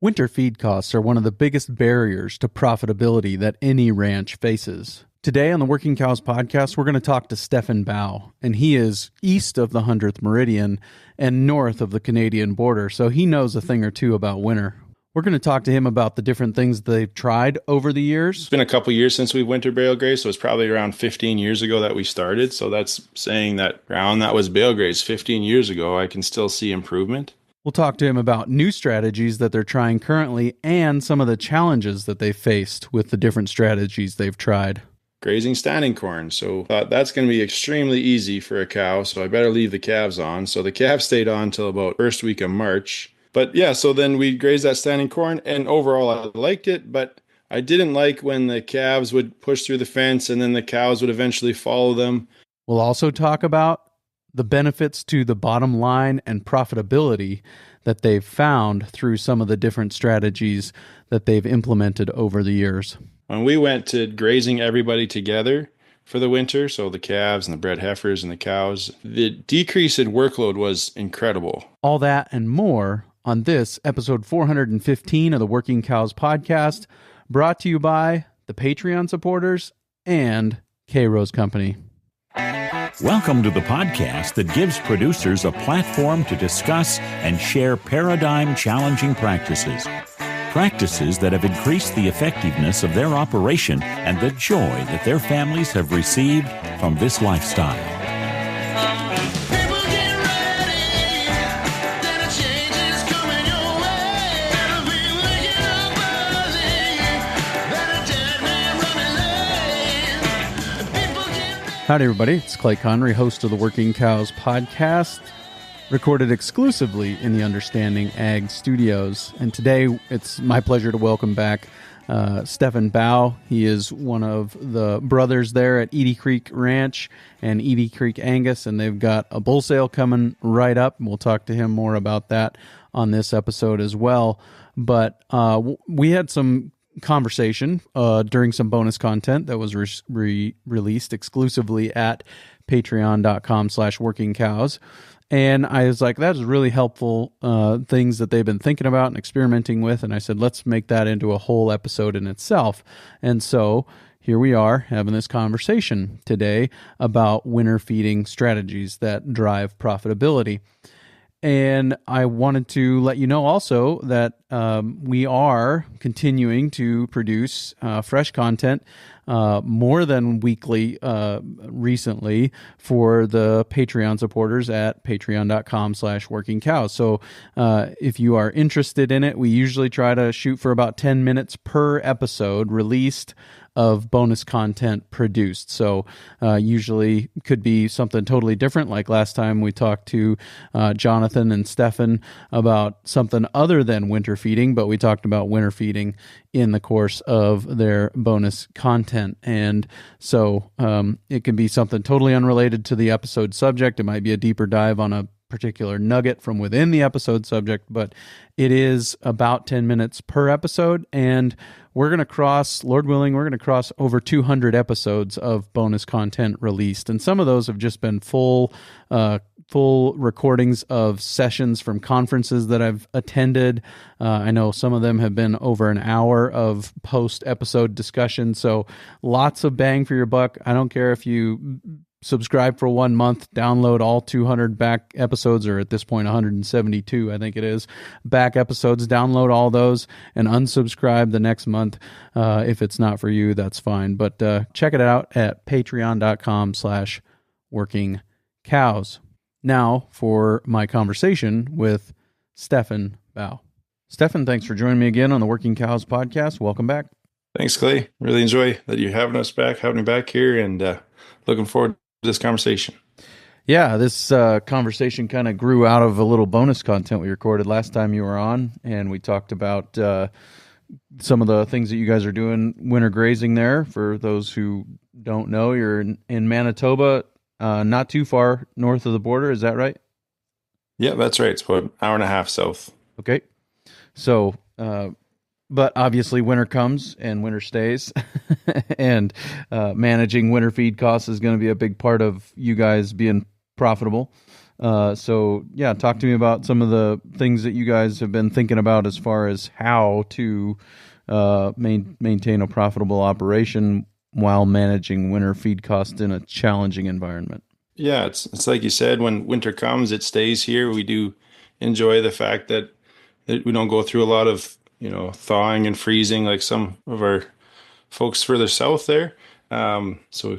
Winter feed costs are one of the biggest barriers to profitability that any ranch faces. Today on the Working Cows podcast, we're going to talk to Stefan Bouw, and he is east of the 100th meridian and north of the Canadian border, so he knows a thing or two about winter. We're going to talk to him about the different things they've tried over the years. It's been a couple years since we've winter bale grazed, so it's probably around 15 years ago that we started. So that's saying that ground that was bale grazed 15 years ago, I can still see improvement. We'll talk to him about new strategies that they're trying currently and some of the challenges that they faced with the different strategies they've tried. Grazing standing corn. So that's going to be extremely easy for a cow. So I better leave the calves on. So the calves stayed on till about first week of March. But yeah, so then we grazed that standing corn, and overall I liked it, but I didn't like when the calves would push through the fence and then the cows would eventually follow them. We'll also talk about the benefits to the bottom line and profitability that they've found through some of the different strategies that they've implemented over the years. When we went to grazing everybody together for the winter, so the calves and the bred heifers and the cows, the decrease in workload was incredible. All that and more on this episode 415 of the Working Cows podcast, brought to you by the Patreon supporters and K-Rose Company. Welcome to the podcast that gives producers a platform to discuss and share paradigm-challenging practices. Practices that have increased the effectiveness of their operation and the joy that their families have received from this lifestyle. Howdy, everybody. It's Clay Connery, host of the Working Cows podcast, recorded exclusively in the Understanding Ag Studios. And today, it's my pleasure to welcome back Stefan Bouw. He is one of the brothers there at Edie Creek Ranch and Edie Creek Angus, and they've got a bull sale coming right up, and we'll talk to him more about that on this episode as well. But we had some conversation during some bonus content that was released exclusively at patreon.com/workingcows. And I was like, that was really helpful things that they've been thinking about and experimenting with. And I said, let's make that into a whole episode in itself. And so here we are having this conversation today about winter feeding strategies that drive profitability. And I wanted to let you know also that we are continuing to produce fresh content more than weekly recently for the Patreon supporters at patreon.com/workingcows. So if you are interested in it, we usually try to shoot for about 10 minutes per episode released of bonus content produced. So usually could be something totally different. Like last time we talked to Jonathan and Stefan about something other than winter feeding, but we talked about winter feeding in the course of their bonus content. And so it can be something totally unrelated to the episode subject. It might be a deeper dive on a particular nugget from within the episode subject, but it is about 10 minutes per episode, and we're going to cross, Lord willing, we're going to cross over 200 episodes of bonus content released, and some of those have just been full recordings of sessions from conferences that I've attended. I know some of them have been over an hour of post-episode discussion, so lots of bang for your buck. I don't care if you subscribe for 1 month, download all 200 back episodes, or at this point 172, I think it is, back episodes, download all those and unsubscribe the next month. If it's not for you, that's fine. But check it out at patreon.com/workingcows. Now for my conversation with Stefan Bouw. Stefan, thanks for joining me again on the Working Cows podcast. Welcome back. Thanks, Clay. Really enjoy that you're having me back here, and looking forward to this conversation. Yeah, this conversation kind of grew out of a little bonus content we recorded last time you were on, and we talked about some of the things that you guys are doing winter grazing there. For those who don't know, you're in Manitoba, not too far north of the border. Is that right? Yeah, that's right. It's about an hour and a half south. Okay. So, but obviously winter comes and winter stays, and managing winter feed costs is going to be a big part of you guys being profitable. So yeah, talk to me about some of the things that you guys have been thinking about as far as how to maintain a profitable operation while managing winter feed costs in a challenging environment. Yeah, it's like you said, when winter comes, it stays here. We do enjoy the fact that we don't go through a lot of, thawing and freezing like some of our folks further south there. So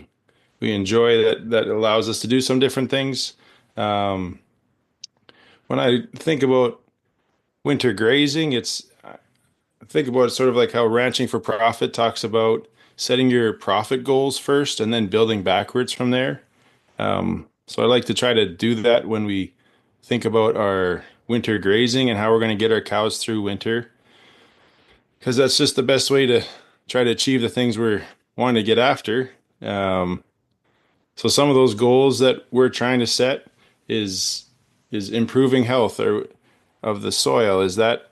we enjoy that. That allows us to do some different things. Um, when I think about winter grazing, I think about it sort of like how Ranching for Profit talks about setting your profit goals first and then building backwards from there. So I like to try to do that when we think about our winter grazing and how we're going to get our cows through winter, because that's just the best way to try to achieve the things we're wanting to get after. Um, so some of those goals that we're trying to set is improving health or of the soil. Is that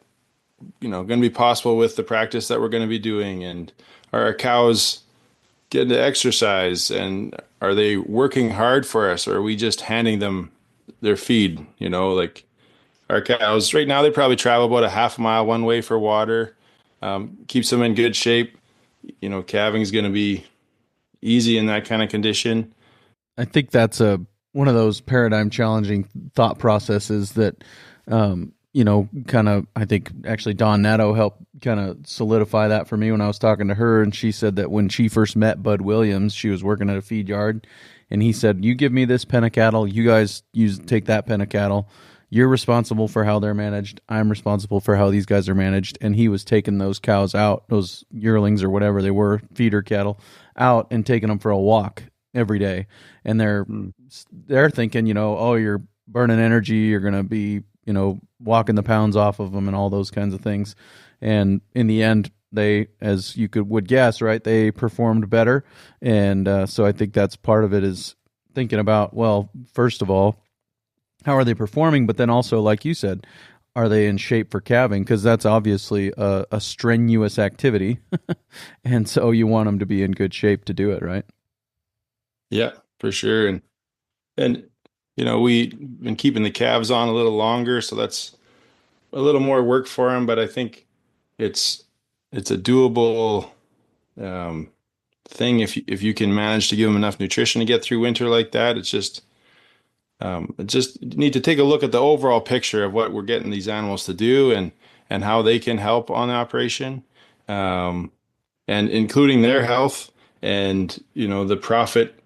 going to be possible with the practice that we're going to be doing? And are our cows getting to exercise, and are they working hard for us, or are we just handing them their feed? Like our cows right now, they probably travel about a half a mile one way for water. Keeps them in good shape. Calving is going to be easy in that kind of condition. I think that's one of those paradigm challenging thought processes that, kind of, I think actually Dawn Natto helped kind of solidify that for me when I was talking to her. And she said that when she first met Bud Williams, she was working at a feed yard, and he said, "You give me this pen of cattle, you guys take that pen of cattle. You're responsible for how they're managed. I'm responsible for how these guys are managed." And he was taking those cows out, those yearlings or whatever they were, feeder cattle, out and taking them for a walk every day. And they're thinking, oh, you're burning energy, you're going to be, walking the pounds off of them and all those kinds of things. And in the end, they, as you would guess, right, they performed better. And so I think that's part of it, is thinking about, well, first of all, how are they performing? But then also, like you said, are they in shape for calving? Because that's obviously a strenuous activity. And so you want them to be in good shape to do it, right? Yeah, for sure. And we've been keeping the calves on a little longer, so that's a little more work for them. But I think it's a doable thing if you can manage to give them enough nutrition to get through winter like that. It just you need to take a look at the overall picture of what we're getting these animals to do and how they can help on the operation, and including their health and the profit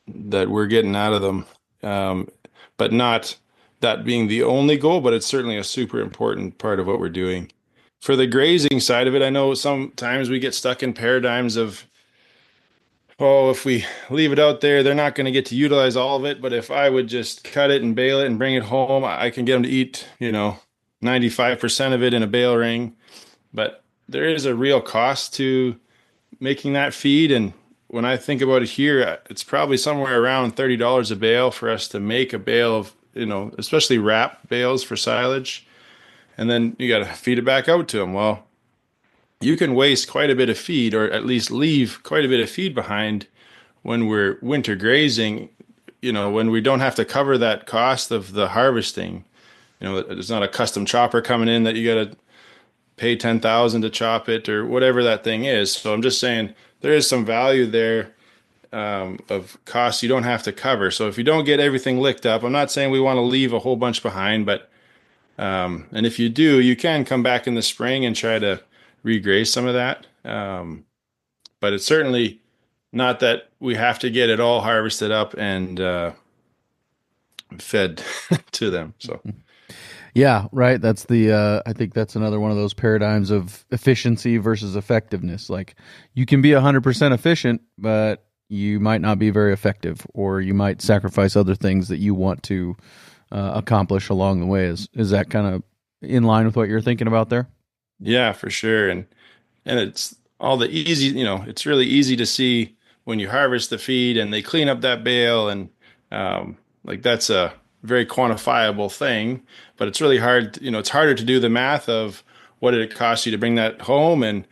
that we're getting out of them. But not that being the only goal, but it's certainly a super important part of what we're doing. For the grazing side of it, I know sometimes we get stuck in paradigms of, oh, if we leave it out there, they're not going to get to utilize all of it. But if I would just cut it and bale it and bring it home, I can get them to eat, 95% of it in a bale ring. But there is a real cost to making that feed. And when I think about it here, it's probably somewhere around $30 a bale for us to make a bale of, especially wrap bales for silage. And then you got to feed it back out to them. Well, you can waste quite a bit of feed, or at least leave quite a bit of feed behind when we're winter grazing, when we don't have to cover that cost of the harvesting. There's not a custom chopper coming in that you got to pay 10,000 to chop it or whatever that thing is. So I'm just saying there is some value there, of costs you don't have to cover. So if you don't get everything licked up, I'm not saying we want to leave a whole bunch behind, but and if you do, you can come back in the spring and try to regraze some of that. But it's certainly not that we have to get it all harvested up and fed to them. So. Yeah, right. That's I think that's another one of those paradigms of efficiency versus effectiveness. Like, you can be 100% efficient, but you might not be very effective, or you might sacrifice other things that you want to accomplish along the way. Is that kind of in line with what you're thinking about there? Yeah, for sure. And it's all the easy, it's really easy to see when you harvest the feed and they clean up that bale, and like that's a very quantifiable thing, but it's really hard, it's harder to do the math of what did it cost you to bring that home, and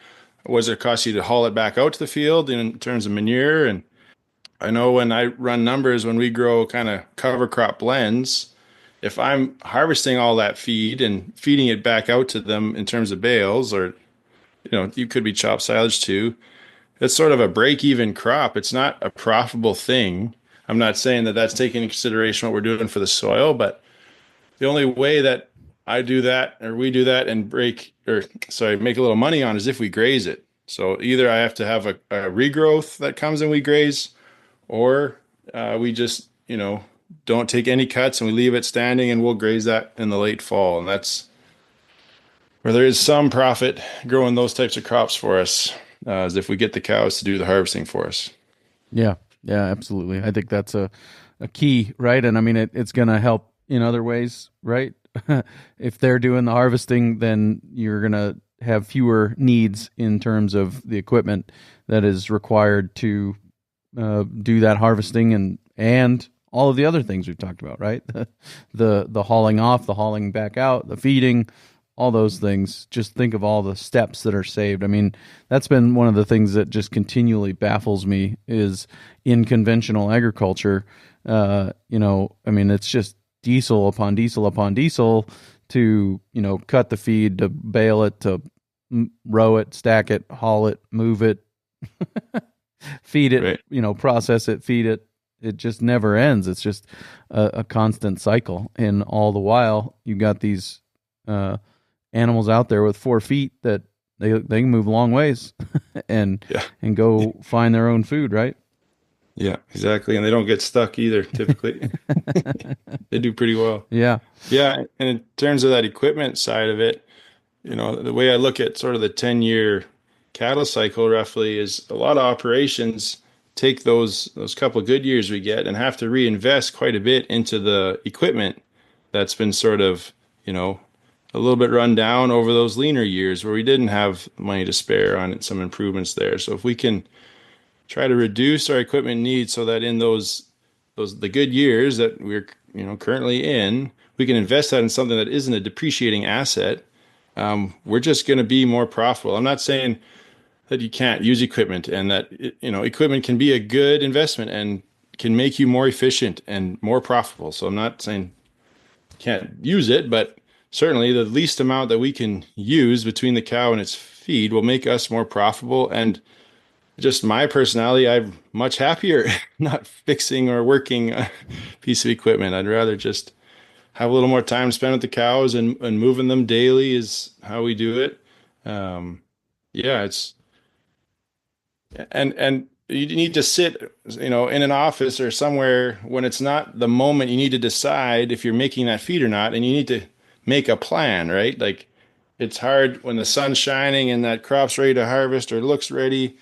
what does it cost you to haul it back out to the field in terms of manure. And I know when I run numbers, when we grow kind of cover crop blends, if I'm harvesting all that feed and feeding it back out to them in terms of bales, or you could be chopped silage too, it's sort of a break-even crop. It's not a profitable thing. I'm not saying that that's taking into consideration what we're doing for the soil, but the only way that I do that or we do that and make a little money on is if we graze it. So either I have to have a regrowth that comes and we graze, or we just, don't take any cuts and we leave it standing and we'll graze that in the late fall. And that's where there is some profit growing those types of crops for us, is if we get the cows to do the harvesting for us. Yeah. Yeah, absolutely. I think that's a key, right? And I mean, it's going to help in other ways, right? If they're doing the harvesting, then you're going to have fewer needs in terms of the equipment that is required to do that harvesting and all of the other things we've talked about, right? The hauling off, the hauling back out, the feeding, all those things. Just think of all the steps that are saved. I mean, that's been one of the things that just continually baffles me is in conventional agriculture, I mean, it's just diesel upon diesel upon diesel to, cut the feed, to bale it, to row it, stack it, haul it, move it, feed it, Right. Process it, feed it. It just never ends. It's just a constant cycle. And all the while, you got these animals out there with 4 feet that they can move long ways and go find their own food, right? Yeah, exactly. And they don't get stuck either, typically. They do pretty well. Yeah. Yeah. And in terms of that equipment side of it, the way I look at sort of the 10-year cattle cycle roughly is a lot of operations take those couple of good years we get and have to reinvest quite a bit into the equipment that's been sort of, a little bit run down over those leaner years where we didn't have money to spare on some improvements there. So if we can try to reduce our equipment needs so that in the good years that we're currently in, we can invest that in something that isn't a depreciating asset. We're just going to be more profitable. I'm not saying that you can't use equipment and that equipment can be a good investment and can make you more efficient and more profitable. So I'm not saying you can't use it, but certainly the least amount that we can use between the cow and its feed will make us more profitable. And just my personality, I'm much happier not fixing or working a piece of equipment. I'd rather just have a little more time spent with the cows and moving them daily is how we do it. It's and you need to sit, in an office or somewhere when it's not the moment you need to decide if you're making that feed or not, and you need to make a plan, right? Like it's hard when the sun's shining and that crop's ready to harvest or looks ready.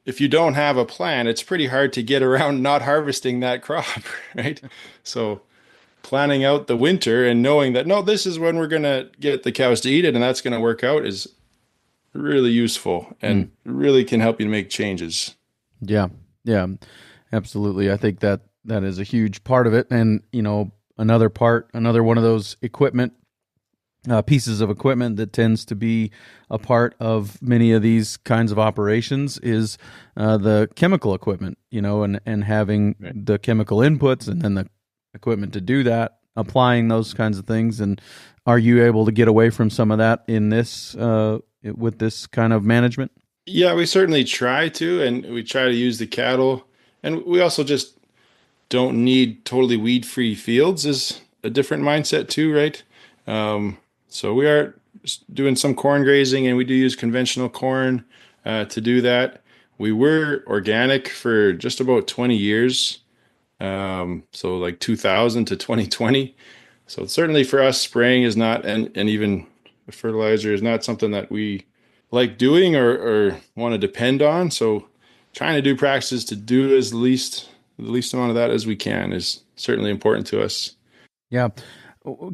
If you don't have a plan, it's pretty hard to get around not harvesting that crop, right? So planning out the winter and knowing that, no, this is when we're going to get the cows to eat it and that's going to work out is really useful and really can help you to make changes. Yeah. Yeah, absolutely. I think that is a huge part of it. And, another one of those equipment pieces of equipment that tends to be a part of many of these kinds of operations is the chemical equipment, and having the chemical inputs and then the equipment to do that, applying those kinds of things. And are you able to get away from some of that in this with this kind of management? Yeah, we certainly try to, and we try to use the cattle, and we also just don't need totally weed-free fields is a different mindset too, right? So we are doing some corn grazing, and we do use conventional corn to do that. We were organic for just about 20 years, so like 2000 to 2020. So certainly for us, spraying is not, and even fertilizer is not something that we like doing or want to depend on. So trying to do practices to do the least amount of that as we can is certainly important to us. Yeah.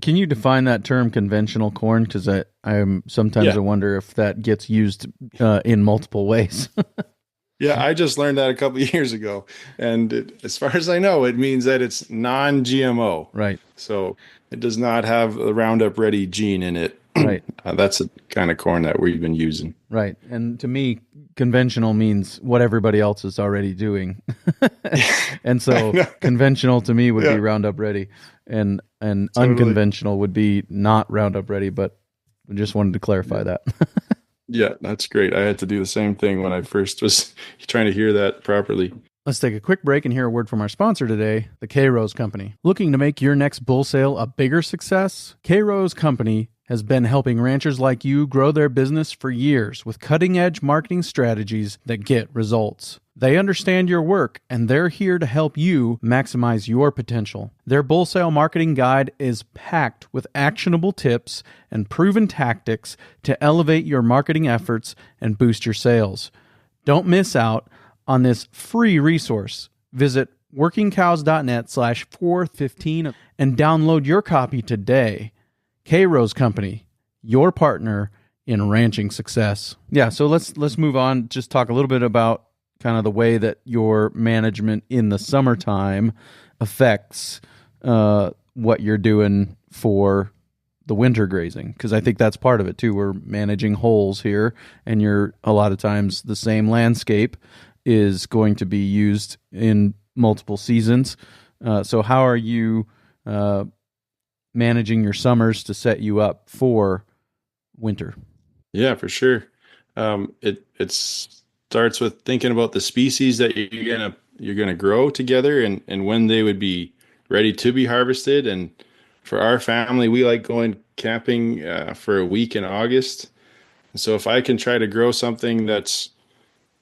Can you define that term conventional corn? Because I'm sometimes I wonder if that gets used in multiple ways. Yeah, I just learned that a couple of years ago. And as far as I know, it means that it's non-GMO. Right. So it does not have the Roundup Ready gene in it. Right. That's the kind of corn that we've been using. Right. And to me, conventional means what everybody else is already doing. And so conventional to me would be Roundup Ready, and totally. Unconventional would be not Roundup Ready, but I just wanted to clarify that. Yeah, that's great. I had to do the same thing when I first was trying to hear that properly. Let's take a quick break and hear a word from our sponsor today, the K-Rose Company. Looking to make your next bull sale a bigger success? K-Rose Company has been helping ranchers like you grow their business for years with cutting-edge marketing strategies that get results. They understand your work, and they're here to help you maximize your potential. Their bull sale marketing guide is packed with actionable tips and proven tactics to elevate your marketing efforts and boost your sales. Don't miss out on this free resource. Visit workingcows.net/415 and download your copy today. K-Rose Company, your partner in ranching success. Yeah, so let's move on. Just talk a little bit about kind of the way that your management in the summertime affects what you're doing for the winter grazing, because I think that's part of it too. We're managing holes here, and you're a lot of times the same landscape is going to be used in multiple seasons. So how are you managing your summers to set you up for winter? Yeah, for sure. It starts with thinking about the species that you're gonna grow together, and when they would be ready to be harvested. And for our family, we like going camping for a week in August. And so if I can try to grow something that's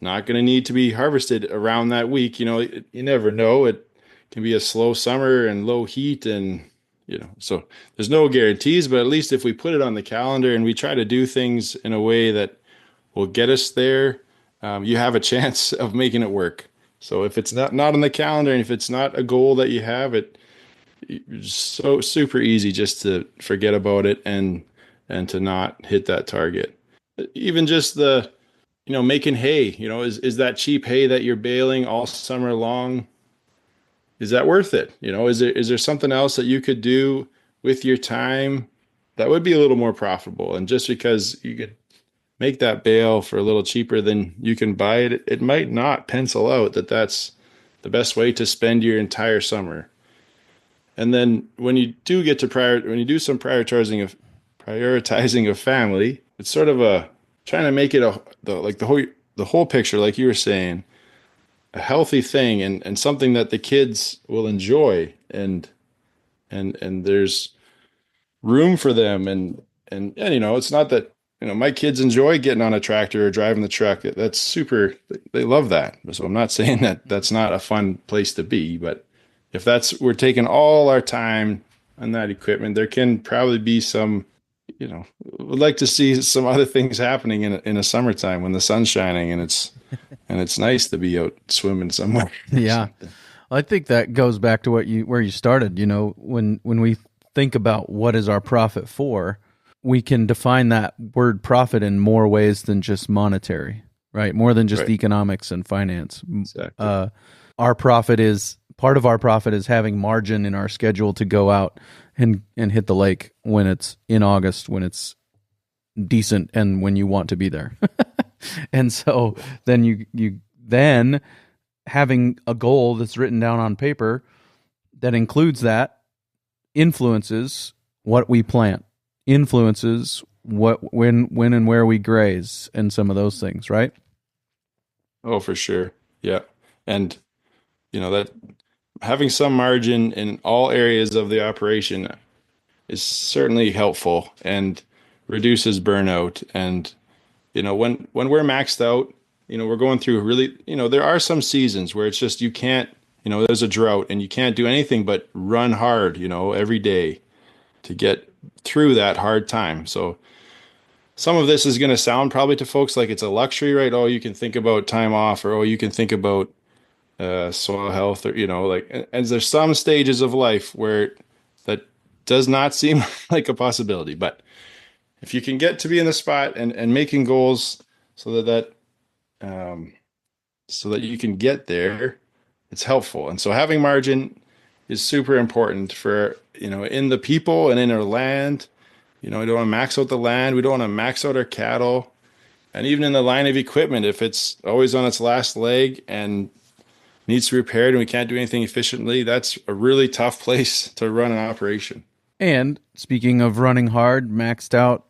not going to need to be harvested around that week, you never know. It can be a slow summer and low heat, and so there's no guarantees, but at least if we put it on the calendar and we try to do things in a way that will get us there, you have a chance of making it work. So if it's not on the calendar, and if it's not a goal that you have, it's so super easy just to forget about it and to not hit that target. Even just the making hay, is that cheap hay that you're baling all summer long, is that worth it? Is there something else that you could do with your time that would be a little more profitable? And just because you could make that bale for a little cheaper than you can buy it, it might not pencil out that that's the best way to spend your entire summer. And then when you do get to when you do some prioritizing of family, it's sort of trying to make it the whole picture, like you were saying, a healthy thing and something that the kids will enjoy, and there's room for them, and it's not that my kids enjoy getting on a tractor or driving the truck. That's super, they love that. So I'm not saying that that's not a fun place to be, but if we're taking all our time on that equipment, there can probably be some, would like to see some other things happening in a summertime when the sun's shining and it's nice to be out swimming somewhere. Yeah. I think that goes back to where you started. When we think about what is our profit for, we can define that word profit in more ways than just monetary, right? More than just economics and finance. Exactly. Part of our profit is having margin in our schedule to go out and hit the lake when it's in August, when it's decent and when you want to be there. And so then you having a goal that's written down on paper that includes that influences what we plant, influences when and where we graze, and some of those things, right? Oh, for sure. Yeah. And that having some margin in all areas of the operation is certainly helpful and reduces burnout. And when we're maxed out, we're going through really, there are some seasons where it's just you can't, there's a drought and you can't do anything but run hard, every day to get through that hard time. So some of this is going to sound probably to folks like it's a luxury, right? Oh, you can think about time off, or you can think about soil health, or and there's some stages of life where that does not seem like a possibility. But if you can get to be in the spot and making goals so that you can get there, it's helpful. And so having margin is super important for in the people and in our land. We don't want to max out the land. We don't want to max out our cattle. And even in the line of equipment, if it's always on its last leg and needs to be repaired and we can't do anything efficiently, that's a really tough place to run an operation. And speaking of running hard, maxed out,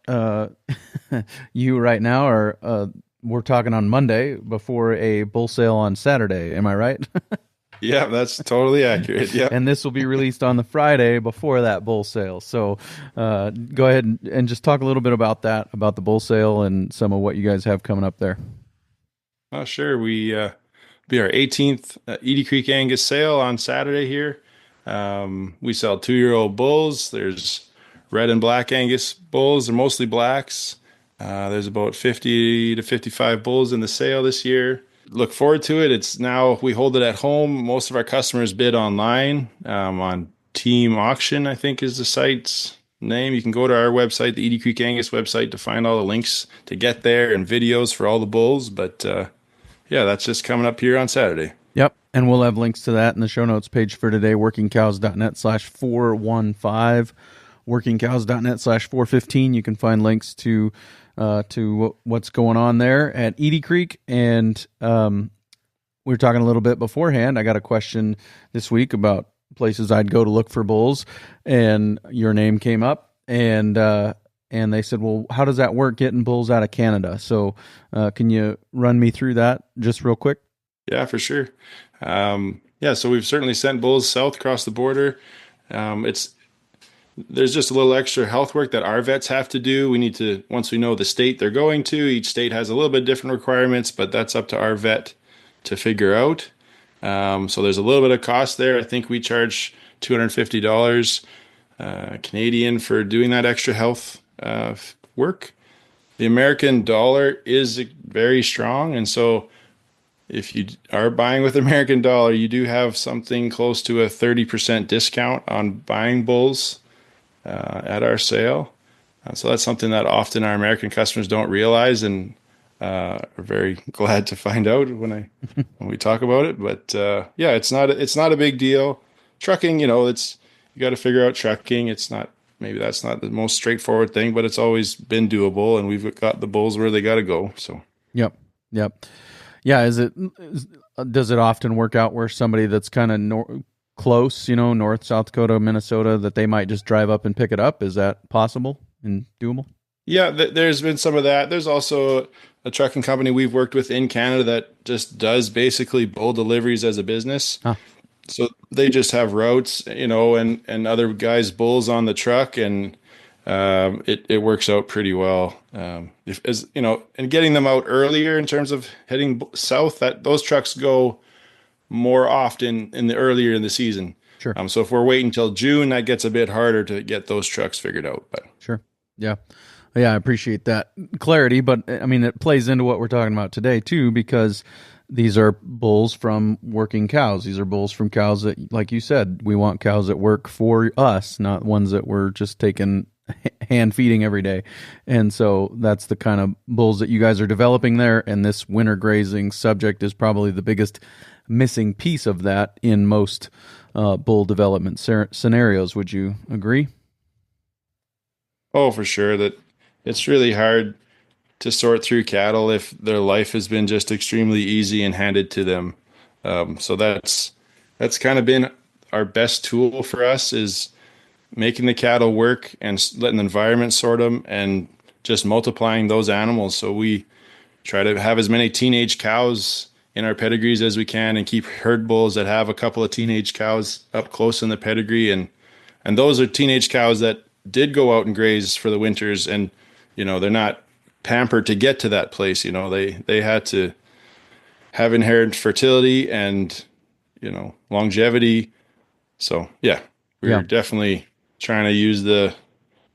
you right now are, we're talking on Monday before a bull sale on Saturday. Am I right? Yeah, that's totally accurate. Yeah. And this will be released on the Friday before that bull sale. So go ahead and just talk a little bit about that, about the bull sale and some of what you guys have coming up there. Oh, sure. We be our 18th Edie Creek Angus sale on Saturday here. We sell 2-year-old bulls. There's red and black Angus bulls. They're mostly blacks. There's about 50 to 55 bulls in the sale this year. Look forward to it. It's now, we hold it at home. Most of our customers bid online on Team Auction, I think is the site's name. You can go to our website, the Edie Creek Angus website, to find all the links to get there and videos for all the bulls. But yeah, that's just coming up here on Saturday. Yep. And we'll have links to that in the show notes page for today, workingcows.net/415, workingcows.net/415. You can find links to what's going on there at Edie Creek. And we were talking a little bit beforehand. I got a question this week about places I'd go to look for bulls, and your name came up, and they said, well, how does that work getting bulls out of Canada? So can you run me through that just real quick? Yeah, for sure. Yeah, so we've certainly sent bulls south across the border. There's just a little extra health work that our vets have to do. We need to, once we know the state they're going to, each state has a little bit different requirements, but that's up to our vet to figure out. So there's a little bit of cost there. I think we charge $250 Canadian for doing that extra health work. The American dollar is very strong, and so if you are buying with American dollar, you do have something close to a 30% discount on buying bulls at our sale. So that's something that often our American customers don't realize, and are very glad to find out when we talk about it. But yeah, it's not a big deal. Trucking, you got to figure out trucking. Maybe that's not the most straightforward thing, but it's always been doable, and we've got the bulls where they got to go. So Yep. Yeah, does it often work out where somebody that's kind of close, North, South Dakota, Minnesota, that they might just drive up and pick it up? Is that possible and doable? Yeah, there's been some of that. There's also a trucking company we've worked with in Canada that just does basically bull deliveries as a business. Huh. So they just have routes, and other guys' bulls on the truck, and it works out pretty well. And getting them out earlier in terms of heading south, that those trucks go more often earlier in the season. Sure. So if we're waiting until June, that gets a bit harder to get those trucks figured out. But sure. Yeah. Yeah, I appreciate that clarity, but I mean, it plays into what we're talking about today too, because these are bulls from working cows. These are bulls from cows that, like you said, we want cows that work for us, not ones that we're just taking hand feeding every day. And so that's the kind of bulls that you guys are developing there. And this winter grazing subject is probably the biggest missing piece of that in most bull development scenarios. Would you agree? Oh, for sure. That it's really hard to sort through cattle if their life has been just extremely easy and handed to them. So that's kind of been our best tool for us, is making the cattle work and letting the environment sort them and just multiplying those animals. So we try to have as many teenage cows in our pedigrees as we can, and keep herd bulls that have a couple of teenage cows up close in the pedigree. And those are teenage cows that did go out and graze for the winters, and they're not pampered to get to that place. They had to have inherent fertility and longevity. So yeah, we're definitely trying to use the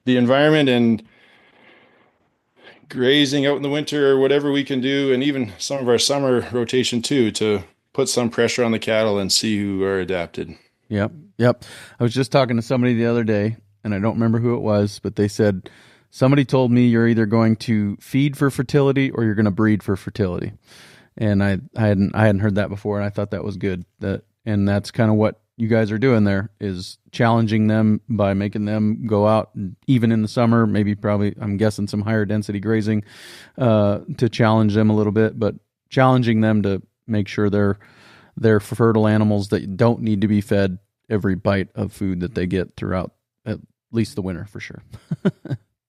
environment and grazing out in the winter or whatever we can do, and even some of our summer rotation too, to put some pressure on the cattle and see who are adapted. Yep. I was just talking to somebody the other day, and I don't remember who it was, but they said, somebody told me you're either going to feed for fertility or you're going to breed for fertility. And I hadn't heard that before, and I thought that was good. And that's kind of what you guys are doing there is challenging them by making them go out, even in the summer, maybe probably, I'm guessing, some higher density grazing to challenge them a little bit, but challenging them to make sure they're fertile animals that don't need to be fed every bite of food that they get throughout at least the winter, for sure.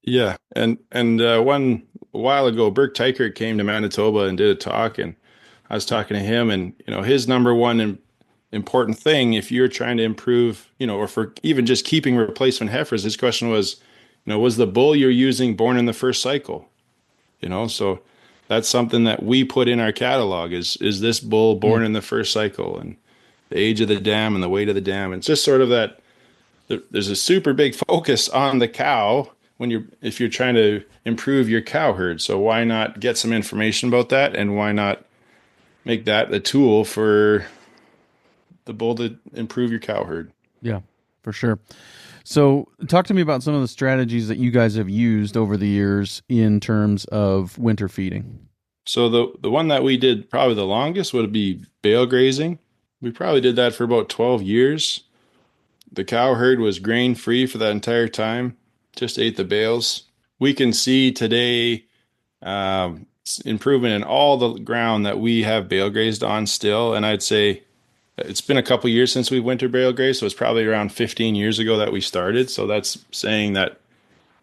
Yeah. And one a while ago, Burke Tykert came to Manitoba and did a talk, and I was talking to him, and his number one important thing, if you're trying to improve, or for even just keeping replacement heifers, his question was, was the bull you're using born in the first cycle? So that's something that we put in our catalog is this bull born in the first cycle, and the age of the dam and the weight of the dam. And it's just sort of that there's a super big focus on the cow if you're trying to improve your cow herd. So why not get some information about that, and why not make that the tool for the bull to improve your cow herd? Yeah, for sure. So talk to me about some of the strategies that you guys have used over the years in terms of winter feeding. So the one that we did probably the longest would be bale grazing. We probably did that for about 12 years. The cow herd was grain free for that entire time, just ate the bales. We can see today improvement in all the ground that we have bale grazed on still. And I'd say it's been a couple years since we winter bale grazed, so it's probably around 15 years ago that we started. So that's saying that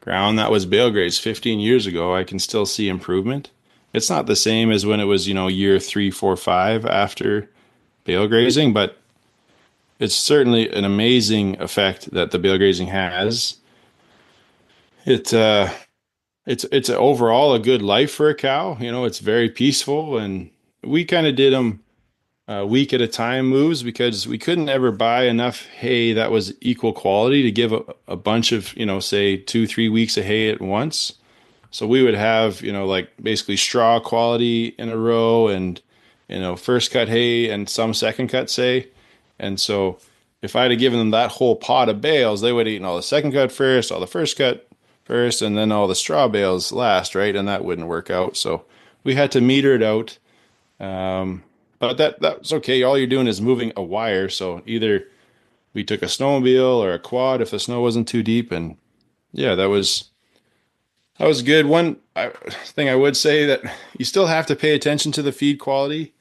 ground that was bale grazed 15 years ago, I can still see improvement. It's not the same as when it was, year 3, 4, 5 after bale grazing, but it's certainly an amazing effect that the bale grazing has. It's overall a good life for a cow. It's very peaceful, and we kind of did them week at a time moves because we couldn't ever buy enough hay that was equal quality to give a bunch of, say 2-3 weeks of hay at once. So we would have, like basically straw quality in a row, and, first cut hay and some second cut, say. And so if I had given them that whole pot of bales, they would have eaten all the second cut first, all the first cut first, and then all the straw bales last, right? And that wouldn't work out. So we had to meter it out. But that's okay. All you're doing is moving a wire. So either we took a snowmobile or a quad if the snow wasn't too deep. And yeah, that was good. One thing I would say that you still have to pay attention to the feed quality.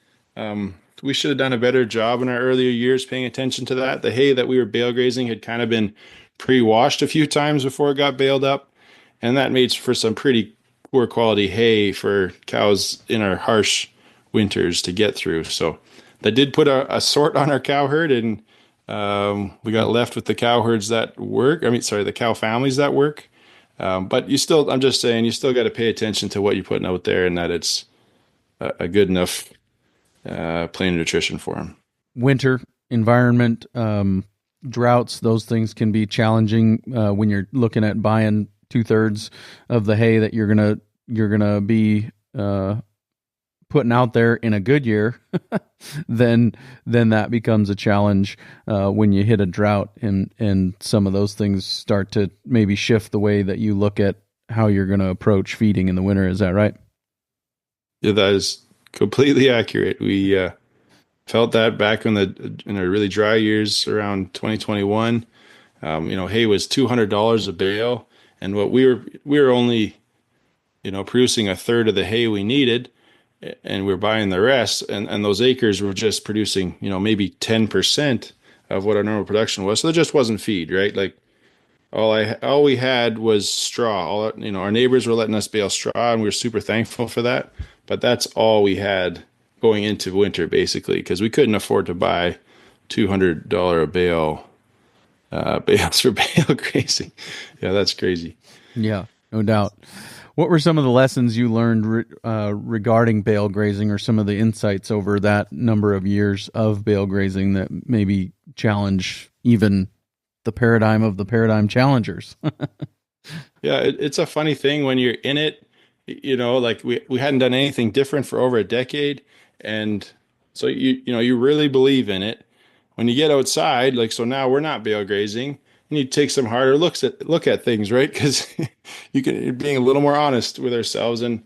We should have done a better job in our earlier years paying attention to that. The hay that we were bale grazing had kind of been pre-washed a few times before it got baled up. And that made for some pretty poor quality hay for cows in our harsh winters to get through. So that did put a sort on our cow herd, and we got left with the cow herds that work. The cow families that work. But I'm just saying, you still got to pay attention to what you're putting out there, and that it's a good enough plain nutrition for them. Winter environment, droughts, those things can be challenging when you're looking at buying 2/3 of the hay that you're gonna be putting out there in a good year. then that becomes a challenge when you hit a drought, and some of those things start to maybe shift the way that you look at how you're going to approach feeding in the winter. Is that right? Yeah, that is completely accurate. We felt that back in our really dry years around 2021. Hay was $200 a bale, and what we were only producing 1/3 of the hay we needed, and we're buying the rest, and those acres were just producing maybe 10% of what our normal production was. So there just wasn't feed, right? Like all we had was straw. Our neighbors were letting us bale straw, and we were super thankful for that. But that's all we had going into winter, basically, because we couldn't afford to buy $200 a bale bales for bale grazing. Yeah, that's crazy. Yeah, no doubt. What were some of the lessons you learned regarding bale grazing, or some of the insights over that number of years of bale grazing that maybe challenge even the paradigm of the paradigm challengers? Yeah, it's a funny thing when you're in it. Like we hadn't done anything different for over a decade, and so you really believe in it. When you get outside, so now we're not bale grazing. We need to take some harder look at things, right? Because you're being a little more honest with ourselves. And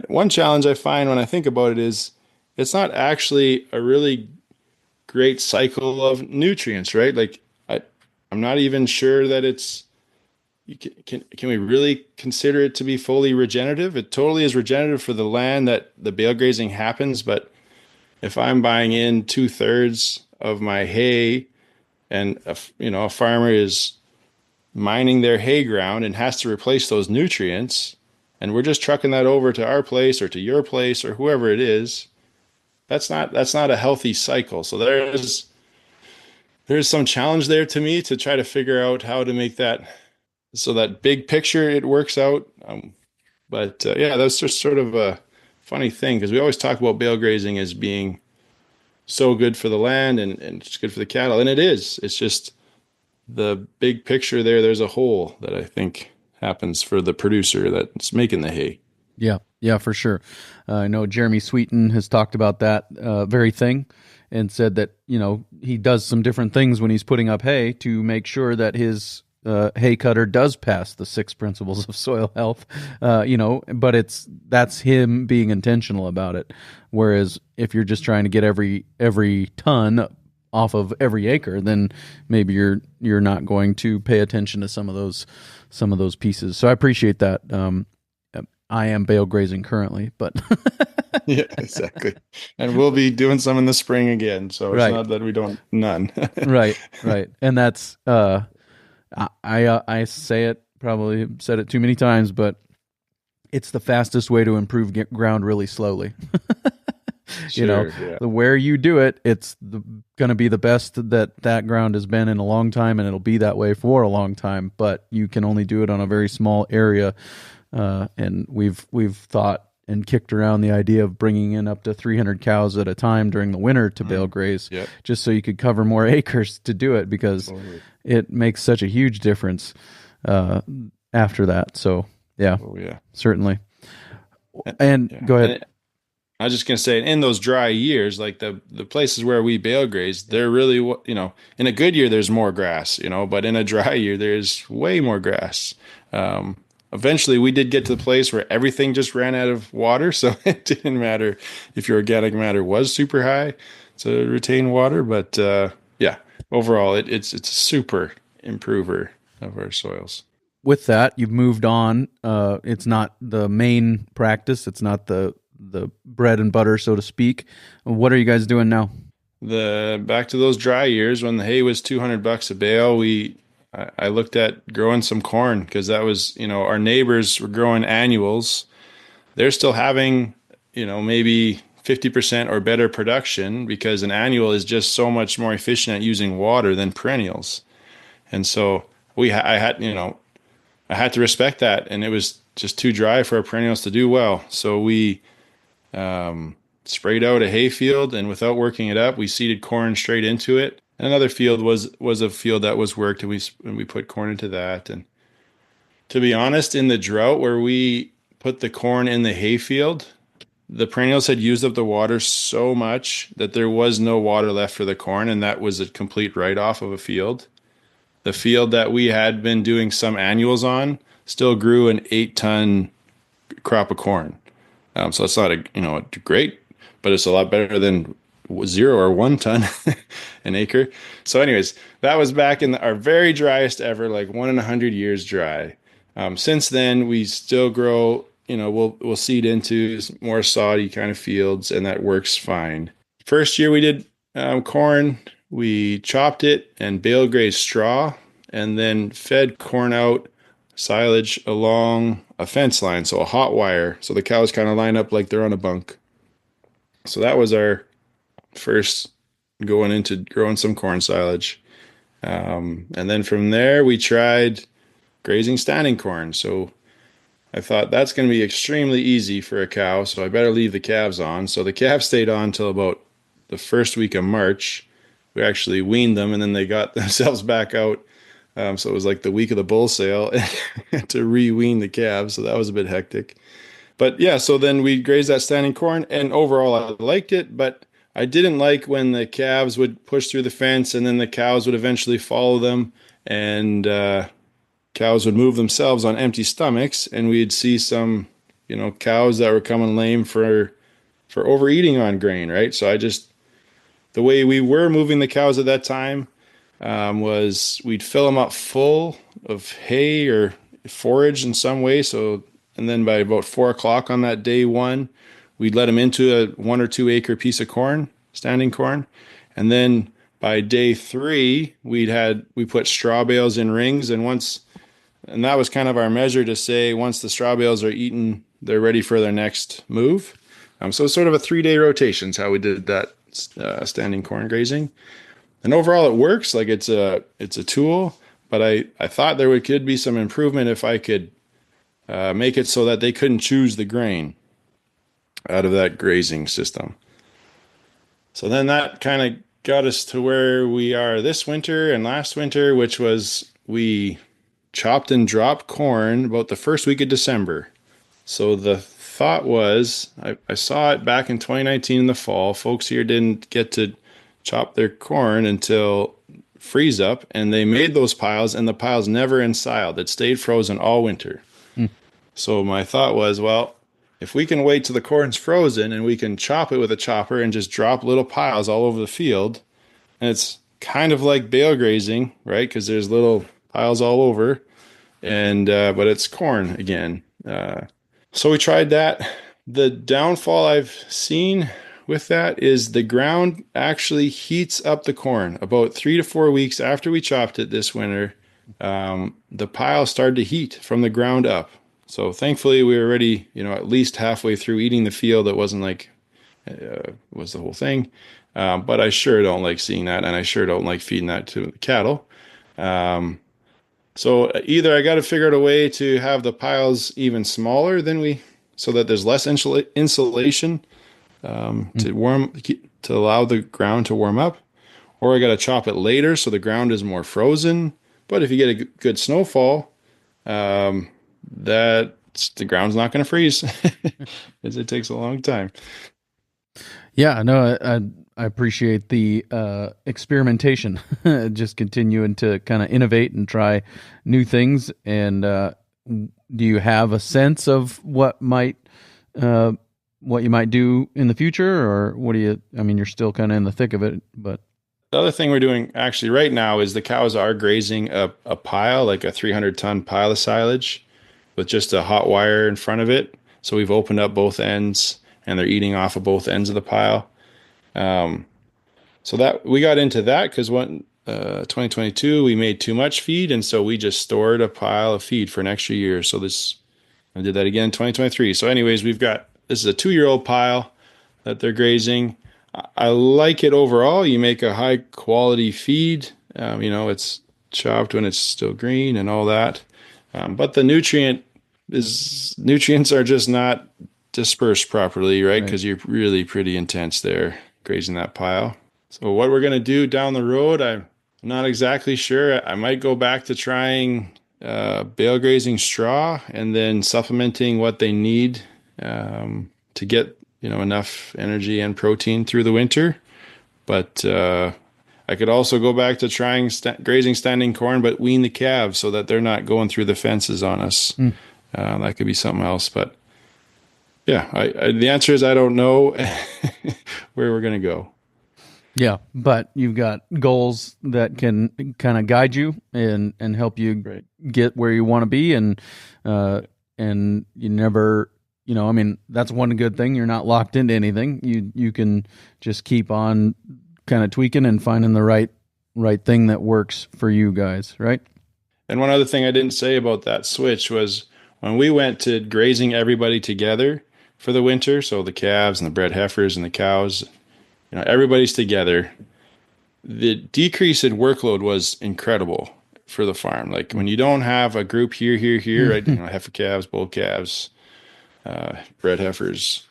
one challenge I find when I think about it is it's not actually a really great cycle of nutrients, right? Like I'm not even sure that it's can we really consider it to be fully regenerative? It totally is regenerative for the land that the bale grazing happens, but if I'm buying in 2/3 of my hay and a farmer is mining their hay ground and has to replace those nutrients, and we're just trucking that over to our place or to your place or whoever it is, that's not a healthy cycle. So there's some challenge there to me to try to figure out how to make that so that big picture it works out. But yeah, that's just sort of a funny thing because we always talk about bale grazing as being so good for the land and it's good for the cattle, and it is. It's just the big picture there. There's a hole that I think happens for the producer that's making the hay. Yeah, for sure. I know Jeremy Sweeten has talked about that very thing and said that, he does some different things when he's putting up hay to make sure that his hay cutter does pass the 6 principles of soil health, but that's him being intentional about it. Whereas if you're just trying to get every ton off of every acre, then maybe you're not going to pay attention to some of those pieces. So I appreciate that. I am bale grazing currently, but yeah, exactly. And we'll be doing some in the spring again. So it's not that we don't none. Right. And that's I say it, probably said it too many times, but it's the fastest way to improve ground really slowly. Sure, the where you do it, it's going to be the best that ground has been in a long time, and it'll be that way for a long time. But you can only do it on a very small area, and we've thought and kicked around the idea of bringing in up to 300 cows at a time during the winter to bale graze, just so you could cover more acres to do it, because it makes such a huge difference after that. So certainly. And go ahead. I was just going to say, in those dry years, like the places where we bale graze, they're really, in a good year, there's more grass, but in a dry year, there's way more grass. Eventually, we did get to the place where everything just ran out of water. So it didn't matter if your organic matter was super high to retain water. But overall, it's a super improver of our soils. With that, you've moved on. It's not the main practice. It's not the bread and butter, so to speak. What are you guys doing now? Back to those dry years when the hay was $200 a bale, I looked at growing some corn, because that was, our neighbors were growing annuals. They're still having, maybe 50% or better production, because an annual is just so much more efficient at using water than perennials. And so I had to respect that, and it was just too dry for our perennials to do well. So we sprayed out a hay field, and without working it up, we seeded corn straight into it. And another field was a field that was worked, and we put corn into that. And to be honest, in the drought where we put the corn in the hay field, the perennials had used up the water so much that there was no water left for the corn, and that was a complete write-off of a field. The field that we had been doing some annuals on still grew an 8-ton crop of corn. So it's not a great, but it's a lot better than 0 or 1 ton an acre. So anyways, that was back in our very driest ever, like 1 in 100 years dry. Since then, we still grow, we'll seed into more soddy kind of fields, and that works fine. First year we did corn, we chopped it and bale grazed straw, and then fed corn out silage along a fence line, so a hot wire, so the cows kind of line up like they're on a bunk. So that was our first going into growing some corn silage. And then from there, we tried grazing standing corn. So I thought that's going to be extremely easy for a cow, so I better leave the calves on. So the calves stayed on until about the first week of March. We actually weaned them, and then they got themselves back out. So it was like the week of the bull sale to re-wean the calves. So that was a bit hectic. But yeah, so then we grazed that standing corn, and overall I liked it, but I didn't like when the calves would push through the fence and then the cows would eventually follow them, and cows would move themselves on empty stomachs, and we'd see some, cows that were coming lame for overeating on grain, right? So I just the way we were moving the cows at that time was we'd fill them up full of hay or forage in some way. So, and then by about 4 o'clock on that day one, we'd let them into a 1 or 2 acre piece of corn, standing corn. And then by day three, we put straw bales in rings. And that was kind of our measure to say, once the straw bales are eaten, they're ready for their next move. So it's sort of a 3-day rotation is how we did that standing corn grazing. And overall, it works. Like it's a tool, but I thought could be some improvement if I could make it so that they couldn't choose the grain out of that grazing system. So then that kind of got us to where we are this winter and last winter, which was we chopped and dropped corn about the first week of December. So the thought was, I saw it back in 2019 in the fall. Folks here didn't get to chop their corn until freeze up, and they made those piles, and the piles never ensiled. It stayed frozen all winter. So my thought was, well, if we can wait till the corn's frozen and we can chop it with a chopper and just drop little piles all over the field, and it's kind of like bale grazing, right? Because there's little piles all over, and but it's corn again. So we tried that. The downfall I've seen with that is the ground actually heats up the corn. About 3 to 4 weeks after we chopped it this winter, the pile started to heat from the ground up. So thankfully we were already, at least halfway through eating the field. It wasn't like was the whole thing. But I sure don't like seeing that, and I sure don't like feeding that to the cattle. So either I got to figure out a way to have the piles even smaller so that there's less insulation to allow the ground to warm up, or I got to chop it later so the ground is more frozen. But if you get a good snowfall, the ground's not going to freeze, because it takes a long time. Yeah, no, I appreciate the experimentation, just continuing to kind of innovate and try new things. And do you have a sense of what you might do in the future, or you're still kind of in the thick of it, but. The other thing we're doing actually right now is the cows are grazing a pile, like a 300-ton pile of silage with just a hot wire in front of it. So we've opened up both ends, and they're eating off of both ends of the pile. So that we got into that because 2022 we made too much feed, and so we just stored a pile of feed for an extra year. So I did that again in 2023. So anyways, this is a 2-year-old pile that they're grazing. I like it overall. You make a high quality feed. It's chopped when it's still green and all that. But the nutrients are just not dispersed properly, right? Because you're really pretty intense there grazing that pile. So what we're going to do down the road, I'm not exactly sure. I might go back to trying bale grazing straw and then supplementing what they need to get enough energy and protein through the winter. But I could also go back to trying grazing standing corn, but wean the calves so that they're not going through the fences on us. That could be something else. But yeah, the answer is I don't know where we're going to go. Yeah, but you've got goals that can kind of guide you and help you get where you want to be, and you never. That's one good thing. You're not locked into anything. You can just keep on kind of tweaking and finding the right thing that works for you guys, right? And one other thing I didn't say about that switch was when we went to grazing everybody together for the winter, so the calves and the bred heifers and the cows, everybody's together, the decrease in workload was incredible for the farm. Like when you don't have a group here, right? Heifer calves, bull calves, bred heifers,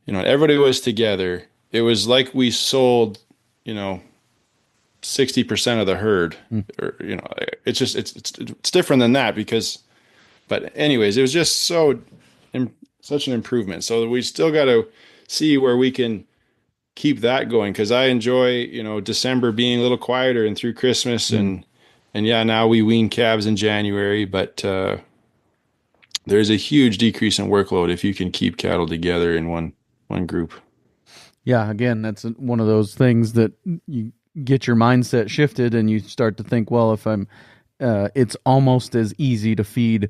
everybody was together. It was like we sold, 60% of the herd, or, it's just, it's different than that but anyways, it was just such an improvement. So we still got to see where we can keep that going. Cause I enjoy, December being a little quieter and through Christmas and now we wean calves in January, but, there's a huge decrease in workload if you can keep cattle together in one group. Yeah, again, that's one of those things that you get your mindset shifted and you start to think, well, if I'm, it's almost as easy to feed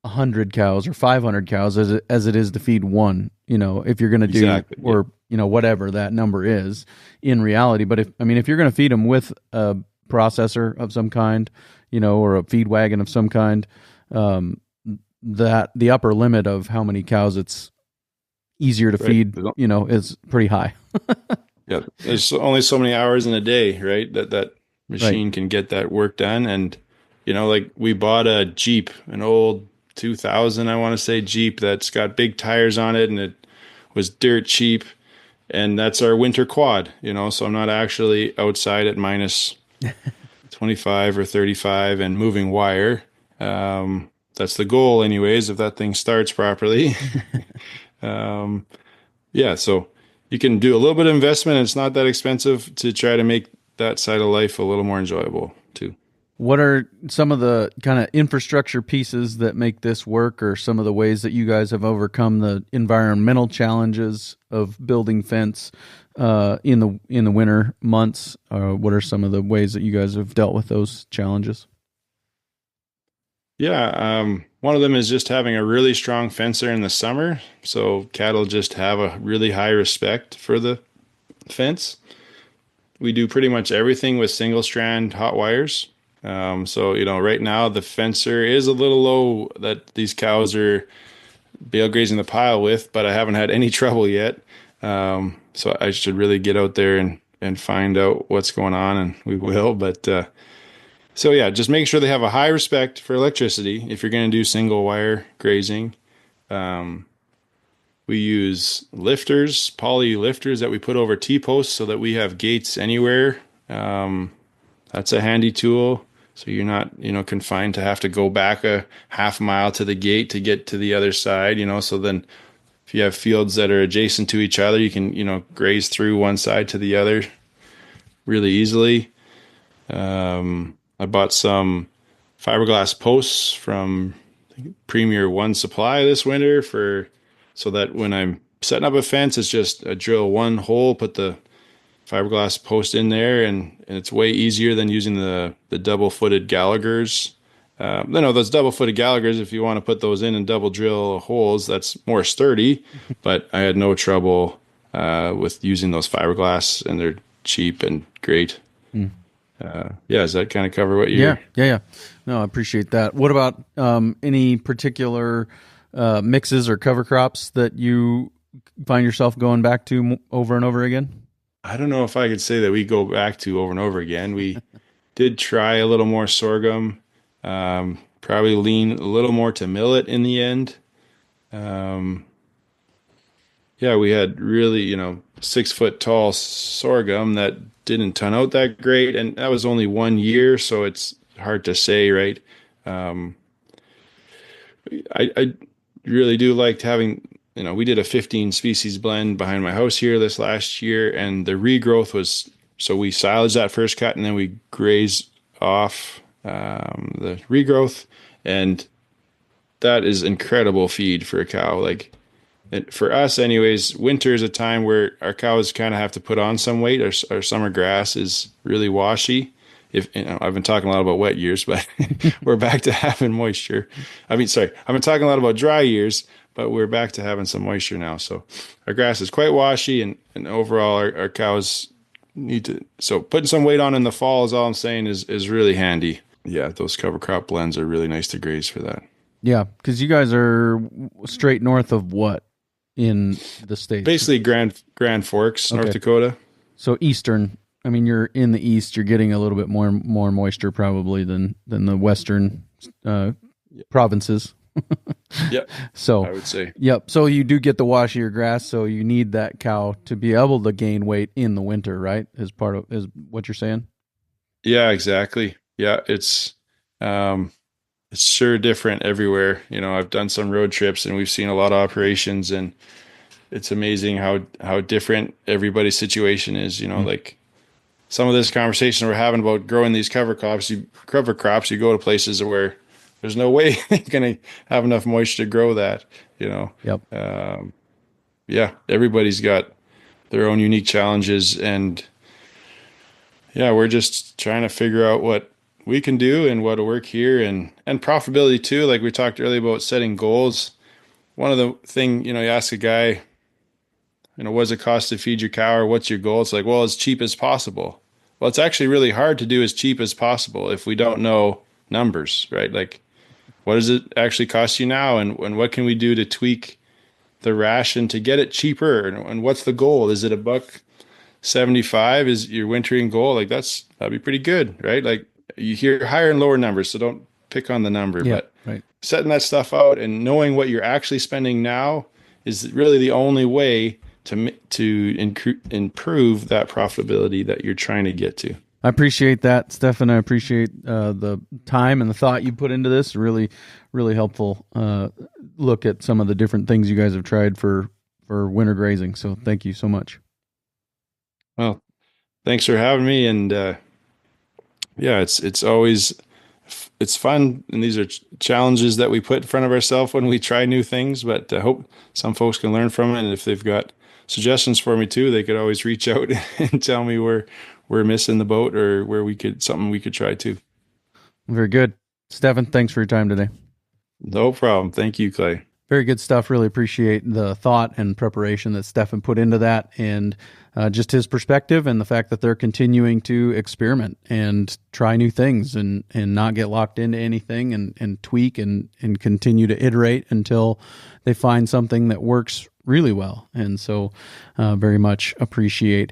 100 cows or 500 cows as it is to feed one, if you're going to do, Exactly. or, whatever that number is in reality. But if you're going to feed them with a processor of some kind, or a feed wagon of some kind, that the upper limit of how many cows it's easier to feed, is pretty high. Yeah, there's only so many hours in a day, right? That machine can get that work done. And like we bought a Jeep, an old 2000, I want to say, Jeep that's got big tires on it, and it was dirt cheap. And that's our winter quad, so I'm not actually outside at minus 25 or 35 and moving wire. That's the goal, anyways, if that thing starts properly. Yeah, so you can do a little bit of investment, and it's not that expensive to try to make that side of life a little more enjoyable too. What are some of the kind of infrastructure pieces that make this work, or some of the ways that you guys have overcome the environmental challenges of building fence in the winter months? What are some of the ways that you guys have dealt with those challenges? Yeah, one of them is just having a really strong fencer in the summer, so cattle just have a really high respect for the fence. We do pretty much everything with single strand hot wires. So, right now the fencer is a little low that these cows are bale grazing the pile with, but I haven't had any trouble yet. So I should really get out there and find out what's going on, and we will. But so yeah, just make sure they have a high respect for electricity if you're going to do single wire grazing. We use lifters, poly lifters that we put over T-posts so that we have gates anywhere. That's a handy tool. So you're not, confined to have to go back a half mile to the gate to get to the other side, so then if you have fields that are adjacent to each other, you can, graze through one side to the other really easily. I bought some fiberglass posts from Premier One Supply this winter so that when I'm setting up a fence, it's just I drill one hole, put the fiberglass post in there, and it's way easier than using the double-footed Gallaghers. Those double-footed Gallaghers, if you want to put those in and double drill holes, that's more sturdy, but I had no trouble with using those fiberglass, and they're cheap and great. Does that kind of cover what you... Yeah. No, I appreciate that. What about any particular mixes or cover crops that you find yourself going back to over and over again? I don't know if I could say that we go back to over and over again. We did try a little more sorghum, probably lean a little more to millet in the end. We had really, 6-foot tall sorghum that didn't turn out that great. And that was only 1 year, so it's hard to say, right? I really do like having... we did a 15 species blend behind my house here this last year, and the regrowth was, so we silage that first cut and then we graze off the regrowth, and that is incredible feed for a cow. Like, for us anyways, winter is a time where our cows kind of have to put on some weight. Our summer grass is really washy. I've been talking a lot about wet years, but we're back to having moisture. I've been talking a lot about dry years, but we're back to having some moisture now. So our grass is quite washy, and overall our cows need to... So putting some weight on in the fall is all I'm saying is really handy. Yeah, those cover crop blends are really nice to graze for that. Yeah, because you guys are straight north of what in the States? Basically Grand Forks, okay. North Dakota. So eastern... you're in the east. You're getting a little bit more moisture probably than the western provinces. Yep. So I would say. Yep. So you do get the washier grass. So you need that cow to be able to gain weight in the winter, right? Is what you're saying? Yeah, exactly. Yeah, it's sure different everywhere. I've done some road trips and we've seen a lot of operations, and it's amazing how different everybody's situation is. Like. Some of this conversation we're having about growing these cover crops, you go to places where there's no way you're going to have enough moisture to grow that, Yep. Everybody's got their own unique challenges. And yeah, we're just trying to figure out what we can do and what'll work here, and profitability too. Like we talked earlier about setting goals. One of the thing, you ask a guy, what does it cost to feed your cow, or what's your goal? It's like, well, as cheap as possible. Well, it's actually really hard to do as cheap as possible if we don't know numbers, right? Like, what does it actually cost you now? And what can we do to tweak the ration to get it cheaper? And what's the goal? Is it $1.75 is your wintering goal? Like that'd be pretty good, right? Like you hear higher and lower numbers, so don't pick on the number, Yeah, but right. Setting that stuff out and knowing what you're actually spending now is really the only way to improve that profitability that you're trying to get to. I appreciate that, Stefan. I appreciate the time and the thought you put into this. Really, really helpful look at some of the different things you guys have tried for winter grazing. So thank you so much. Well, thanks for having me. And yeah, it's always fun. And these are challenges that we put in front of ourselves when we try new things. But I hope some folks can learn from it. And if they've got suggestions for me too, they could always reach out and tell me where we're missing the boat or where something we could try too. Very good. Stefan, thanks for your time today. No problem. Thank you, Clay. Very good stuff. Really appreciate the thought and preparation that Stefan put into that, and just his perspective and the fact that they're continuing to experiment and try new things and not get locked into anything and tweak and continue to iterate until they find something that works really well. And so very much appreciate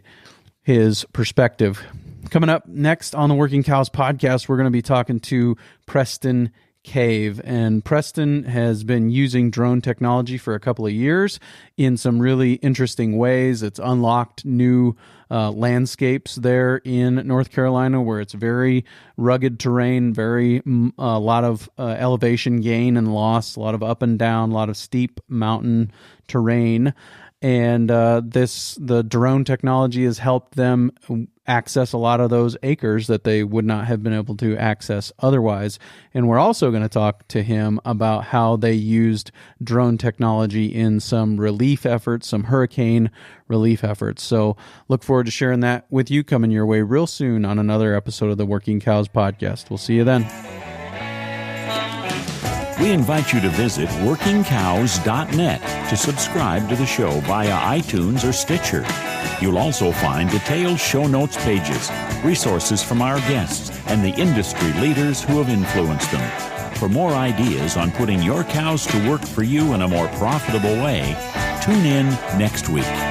his perspective. Coming up next on the Working Cows podcast, we're going to be talking to Preston Cave. And Preston has been using drone technology for a couple of years in some really interesting ways. It's unlocked new landscapes there in North Carolina where it's very rugged terrain, a lot of elevation gain and loss, a lot of up and down, a lot of steep mountain terrain. And the drone technology has helped them access a lot of those acres that they would not have been able to access otherwise. And we're also going to talk to him about how they used drone technology in some relief efforts, some hurricane relief efforts. So look forward to sharing that with you, coming your way real soon on another episode of the Working Cows podcast. We'll see you then. We invite you to visit workingcows.net to subscribe to the show via iTunes or Stitcher. You'll also find detailed show notes pages, resources from our guests, and the industry leaders who have influenced them. For more ideas on putting your cows to work for you in a more profitable way, tune in next week.